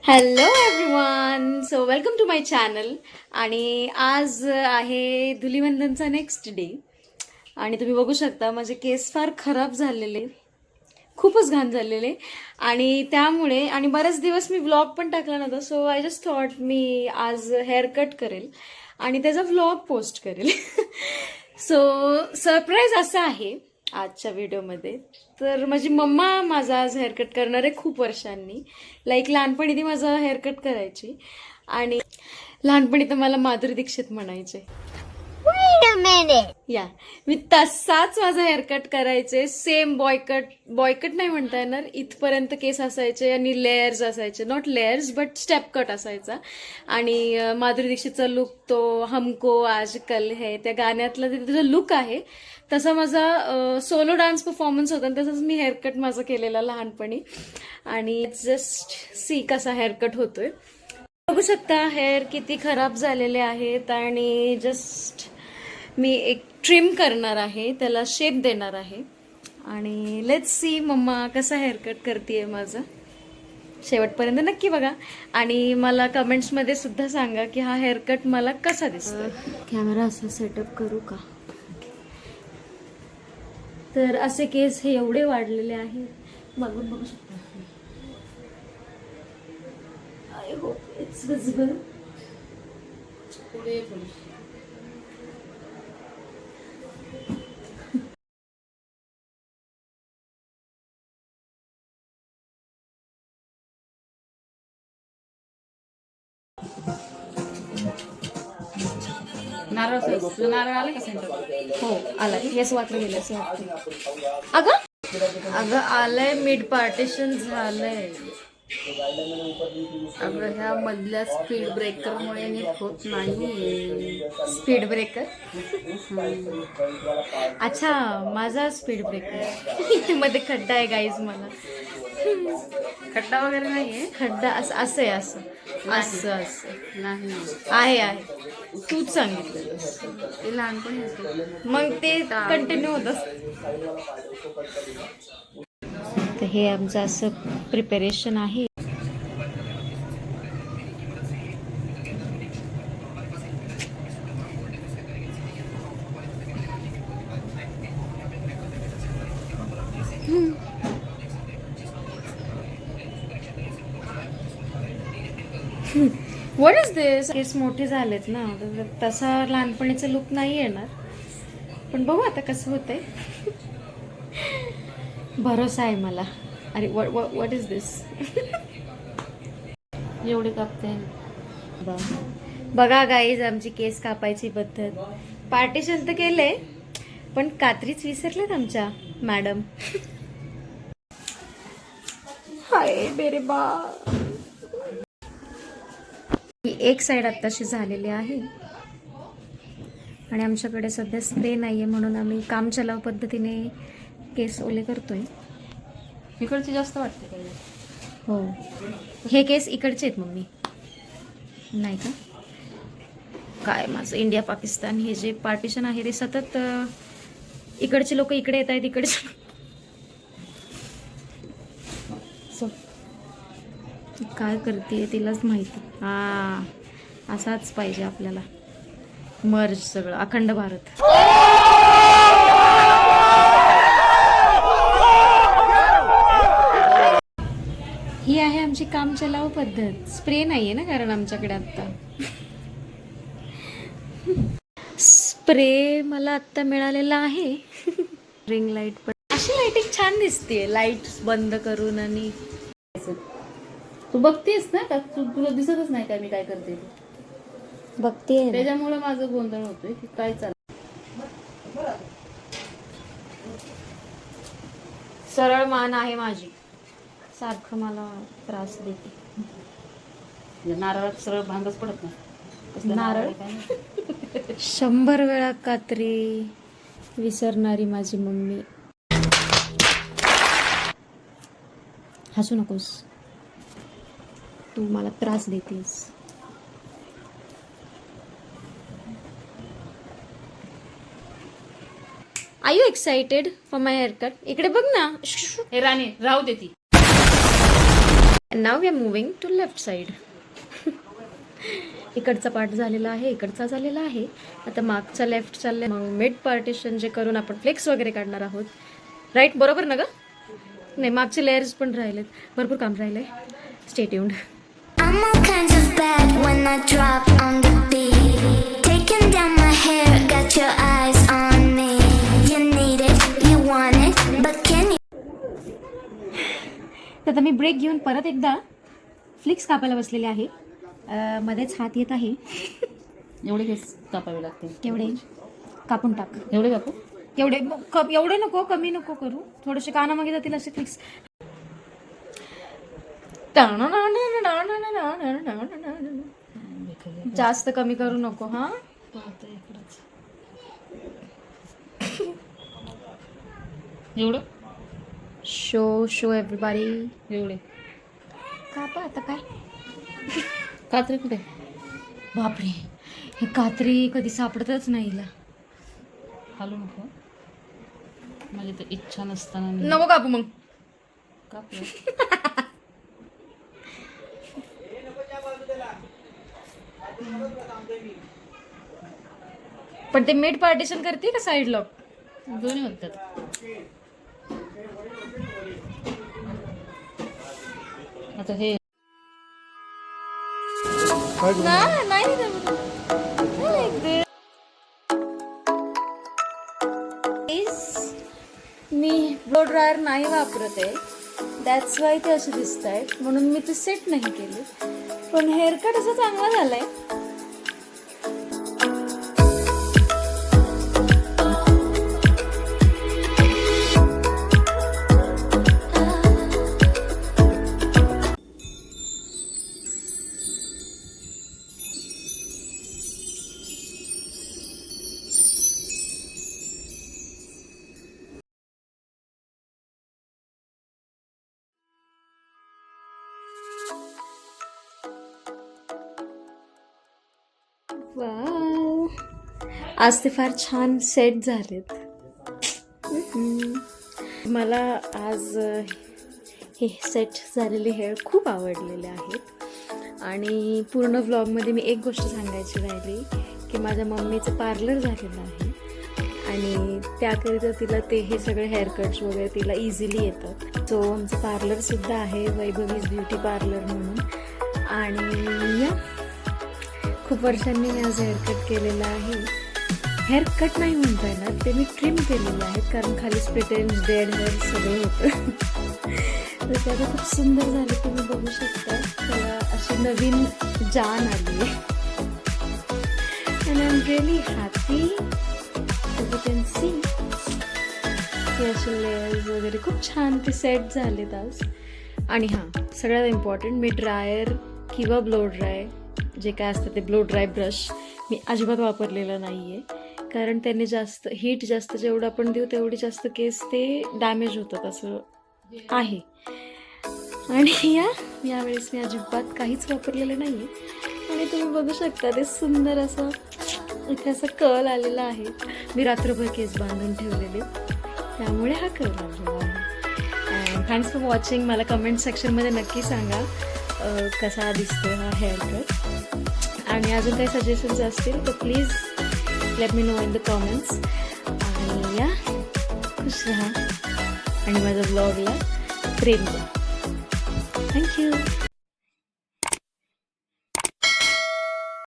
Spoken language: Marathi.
Hello everyone, so welcome to my channel. आणि आज आहे धुलिवंदनचा नेक्स्ट डे आणि तुम्ही बघू शकता माझे केस फार खराब झालेले, खूपच घाण झालेले. आणि त्यामुळे आणि बरेच दिवस मी व्लॉग पण टाकला नव्हता. सो आय जस्ट थॉट मी आज हेअर कट करेल आणि त्याचा व्लॉग पोस्ट करेल. सो सरप्राईज असं आहे आजच्या व्हिडिओमध्ये. तर माझी मम्मा माझा आज हेअरकट करणार आहे खूप वर्षांनी. लाईक लहानपणी ती माझा हेअरकट करायची आणि लहानपणी तर मला माधुरी दीक्षित म्हणायचे. या मी तसाच माझा हेअरकट करायचे, सेम बॉयकट नाही म्हणता येणार, इथपर्यंत केस असायचे आणि लेयर्स असायचे, not layers but step cut असायचा. आणि माधुरी दीक्षितचा लुक, तो हमको आजकल है त्या गाण्यातला तिचा लुक आहे तसा माझा सोलो डान्स परफॉर्मन्स होता आणि तसंच मी हेअरकट माझा केलेला लहानपणी. आणि जस्ट सी कसा हेअरकट होतोय बघू शकता. हेअर किती खराब झालेले आहेत आणि जस्ट मी एक ट्रिम करणार आहे, त्याला शेप देणार आहे. आणि लेट्स सी मम्मा कसा हेअरकट करतेय माझा. शेवटपर्यंत नक्की बघा आणि मला कमेंट्समध्ये सुद्धा सांगा की हा हेअरकट मला कसा दिसतो. कॅमेरा असा सेटअप करू का? तर असे केस हे एवढे वाढलेले आहेत, बघून बघू शकता. I hope it's visible. नारळ आलं का सेंटर? हो आलाय, येस वाटलं गेलं असं वाटतं. अगं आलंय, मिड पार्टिशन झालंय. अगं ह्या मधल्या स्पीड ब्रेकर मुळे नीट होत नाही. Speed breaker. अच्छा, माझा स्पीड ब्रेकर. मध्ये खड्डा आहे गाईज. मला खड्डा वगैरे नाहीये. खड्डा असं असं आहे, असं असं असं नाही आहे. तूच सांगितलं ते लहानपणी असतं. मग ते कंटिन्यू होत असतं. तर हे आमचं असं प्रिपरेशन आहे. व्हॉट इज दिस? केस मोठे झालेत ना, तर तसा लहानपणीचा लुक नाही येणार, पण बघू आता कसं होतंय. भरोसा आहे मला. अरे व्हॉट इज दिस? एवढे कापते. बघा गाईज आमची केस कापायची पद्धत. पार्टिशन तर केलंय पण कात्रीच विसरलेत आमच्या मॅडम. हाय बेरे बा. एक साइड आत्ताशी झालेली आहे आणि आमच्याकडे सध्या स्प्रे नाहीये म्हणून आम्ही काम चलाव पद्धतीने केस ओले करतोय. इकडची जास्त वाटते काही. हो, हे केस इकडचे आहेत मम्मी, नाही का? काय माझं इंडिया पाकिस्तान हे जे पार्टिशन आहे ते सतत इकडचे लोक इकडे येत आहेत, इकडचे. सो काय करते तिलाच माहिती. हा, असाच पाहिजे आपल्याला, मर्ज सगळं अखंड भारत. ही आहे आमची काम चलाव पद्धत. स्प्रे नाहीये ना कारण आमच्याकडे आता. स्प्रे मला आत्ता मिळालेला आहे. रिंग लाईट पण अशी लाईटिंग छान दिसते, लाईट बंद करून. आणि तू बघतेस ना का? तुला दिसतच नाही काय मी काय करते? बघते त्याच्यामुळे माझं गोंधळ होतोय की काय चाललं. सरळ मान आहे माझी, सारखं मला त्रास देते. नारळात सरळ भांगच पडत नाही. नारळ 100 वेळा कात्री विसरणारी माझी मम्मी. हसू नकोस, तू मला त्रास देतेस. Are you excited for my haircut? इकडे बघ ना. हे राणी राहू देती. And now we are moving to left side. इकडचा पार्ट झालेला आहे, इकडचा झालेला आहे. आता मागचा लेफ्ट चाललाय. मग मिड पार्टिशन जे करून आपण फ्लेक्स वगैरे काढणार आहोत. राईट, बरोबर ना ग? नाही, मागचे लेयर्स पण राहिलेत, भरपूर काम राहिलंय. Stay tuned. I'm all kinds of bad when I drop on the beat. Taking down my hair, got your eyes on me. You need it, you want it, but can you? तर आता मी ब्रेक घेऊन परत एकदा फ्लिक्स कापायला बसलेले आहे. मध्येच हात येत आहे. एवढे केस कापावे लागते. एवढे कापून टाक. एवढे कापू? एवढे नको, कमी नको करू. थोडेसे कानामागे जातील असे फ्लिक्स. जास्त कमी करू नको हा. एवढं शो एव्हरीबॉडी. एवढे कापा आता काय. कात्री कुठे? बापरे, हे कात्री कधी सापडतच नाही हिला. हालू नको, माझी तर इच्छा नसताना नको कापू मग. कापलं. पण ते मिड पार्टिशन करते का साईड लॉक? दोन्ही होतात. आता हे मी ब्लो ड्रायर नाही वापरत आहे, दॅट्स वाय ते असे दिसत आहेत, म्हणून मी ते सेट नाही केले. पण हेअरकट असा चांगला झालाय. वाव, आज ते फार छान सेट झालेत. मला आज हे सेट झालेले हेअर खूप आवडलेले आहेत. आणि पूर्ण व्लॉगमध्ये मी एक गोष्ट सांगायची राहिली की माझ्या मम्मीचं पार्लर झालेलं आहे आणि त्याकरिता तिला ते हे सगळे हेअरकट्स वगैरे तिला इझिली येतात. सो आमचं पार्लरसुद्धा आहे, वैभवीज ब्युटी पार्लर म्हणून. आणि खूप वर्षांनी मी आज हेअरकट केलेला आहे. हेअरकट नाही म्हणता येणार, ते मी ट्रिम केलेले आहेत कारण खाली स्प्लिट एंड डेड हेअर सगळं होतं. तर ते आता खूप सुंदर झाले, तुम्ही बघू शकता. त्याला अशी नवीन जान आली आहे. And I am really happy. You can see हे असे लेयर्स वगैरे खूप छान ते सेट झालेत आज. आणि हां, सगळ्यात इम्पॉर्टंट, मी ड्रायर किंवा ब्लो ड्राय जे काय असतं ते ब्लो ड्राय ब्रश मी अजिबात वापरलेलं नाही आहे. कारण त्याने जास्त हीट जास्त जेवढं आपण देऊ तेवढी जास्त केस ते डॅमेज होतात असं आहे. आणि यावेळेस मी अजिबात काहीच वापरलेलं नाही आहे. आणि तुम्ही बघू शकता ते सुंदर असं इथे असं कर्ल आलेला आहे. मी रात्रभर केस बांधून ठेवलेले, त्यामुळे हा कर्ल आलेला आहे. And thanks for watching. मला कमेंट सेक्शनमध्ये नक्की सांगा कसा दिसतोय हा हेअरकट. आणि अजून काही सजेशन्स असतील तर please let me know in the comments. आणि खुश राहा आणि माझ्या ब्लॉगला प्रेम द्या. थँक्यू.